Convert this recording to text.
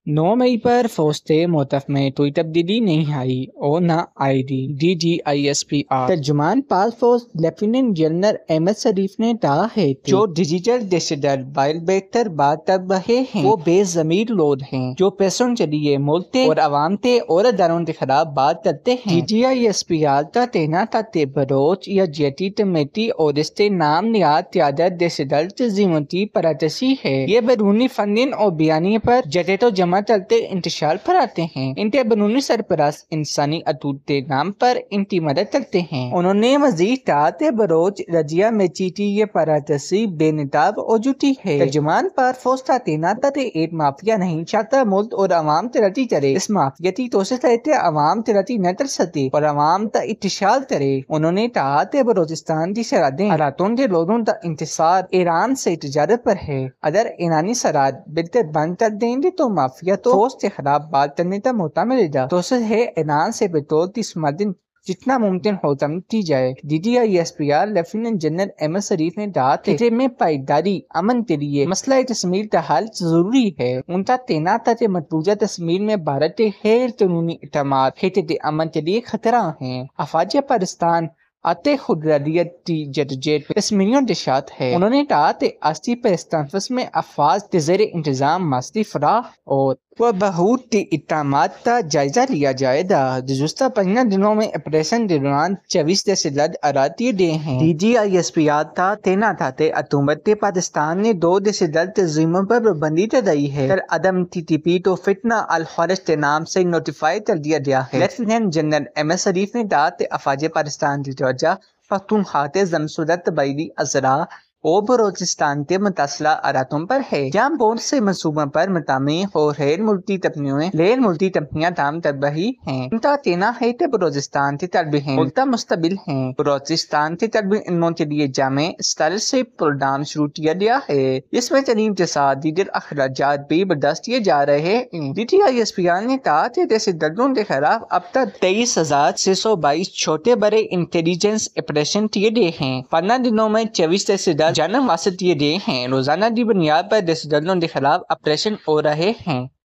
9 मई पर फौज मोतफ में कोई तब्दीली नहीं आई और न आएगी। DGISPR तर्जुमान पाल फौज लेफ्टिनेंट जनरल अहमद शरीफ ने कहा है कि जो डिजिटल दहशतगर्द बाइल बेहतर बात कर रहे हैं वो बेजमीर लोग हैं जो पैसों के लिए मुल्क और अवाम थे और अदारों के खिलाफ बात करते हैं। DGISPR का तैनात बलोच या जेटी कमेटी और इसके नाम निहाद त्यादत दहशतगर्द तंजीमों परतसी है। ये बैरूनी फंडिंग और बयानी पर जटे तो जमा चलते इंतशार पर आते हैं। इनके बैरूनी सरपरस्त इंसानी अतूत के नाम पर इनकी मदद करते हैं। उन्होंने मजीद कहा कि बलोच रजिया में चीटी ये परतसी बेनिताब और जुटी है। तर्जुमान पर फौज का तैनात एक माफिया नहीं चाहता मुल्क और अवाम तरक्की करे। इस माफियाती तोसे रहते अवाम तरक्की न कर सकती और अवाम का इत्तिशाल करे। उन्होंने कहा कि बलोचिस्तान की सरहदें अरातून के लोगों का इंतजार ईरान से तजारत पर है। अगर ईरानी सरहद बिल्कुल बंद कर देंगे तो माफिया तो फौज के खिलाफ बात करने का मौका मिलेगा। तो है ईरान से पेट्रोल की स्मगलिंग जितना मुमकिन हो कम की जाए। DGISPR लेफ्टिनेंट जनरल अहमद शरीफ ने कहा कि में पायदारी अमन के लिए मसला कश्मीर का हल जरूरी है। उनका तैनात था कि मकबूजा कश्मीर में भारत के गैर कानूनी इक़दामात हित अमन के लिए खतरा है। अफवाज पाकिस्तान आते खुदरदियत की जदोजहद कश्मीरियों के साथ है। उन्होंने कहा कि अस्सी पैस्तानफस में अफवाज के ज़ेरे इंतजाम मास्ती फराह और बहुत के इक़दामात का जायजा लिया जाएगा। गुज़श्ता 15 दिनों में ऑपरेशन के दौरान 24 दहशतगर्द अरातिये गए हैं। DGISPR का तैनात थे हुकूमत पाकिस्तान ने 2 दहशतगर्द तंजीमों पर पाबंदी लगाई है। अदम TTP तो फितना अल खर्ज के नाम से नोटिफाई कर दिया गया है। लेफ्टिनेंट जनरल अहमद शरीफ ने कहा कि अफवाज पाकिस्तान की तवज्जो पख्तूनख्वा के जमशुदा कबायली अज़रा और बलोचिस्तान के मुतसला अरातों पर है जहाँ बहुत से मनसूबों पर मकामी और गैर मुल्की कंपनियां काम कर रही हैं। इनका कहना है कि बलोचिस्तान के तलब मुल्क मुस्तबिल हैं। बलोचिस्तान के तलब इल्मों के लिए जामे स्कॉलरशिप प्रोग्राम शुरू किया गया है। इसमें तलीम के साथ दीगर अखराजात भी बर्दाश्त किए जा रहे हैं। DGISPR ने कहा कि दहशतगर्दों के खिलाफ अब तक 23,622 छोटे बड़े इंटेलिजेंस ऑपरेशन किए गए हैं। 15 दिनों में 24 दहशतगर्द जानम वासित दिए गए हैं। रोजाना की बुनियाद पर दहशतगर्दों के खिलाफ ऑपरेशन हो रहे हैं।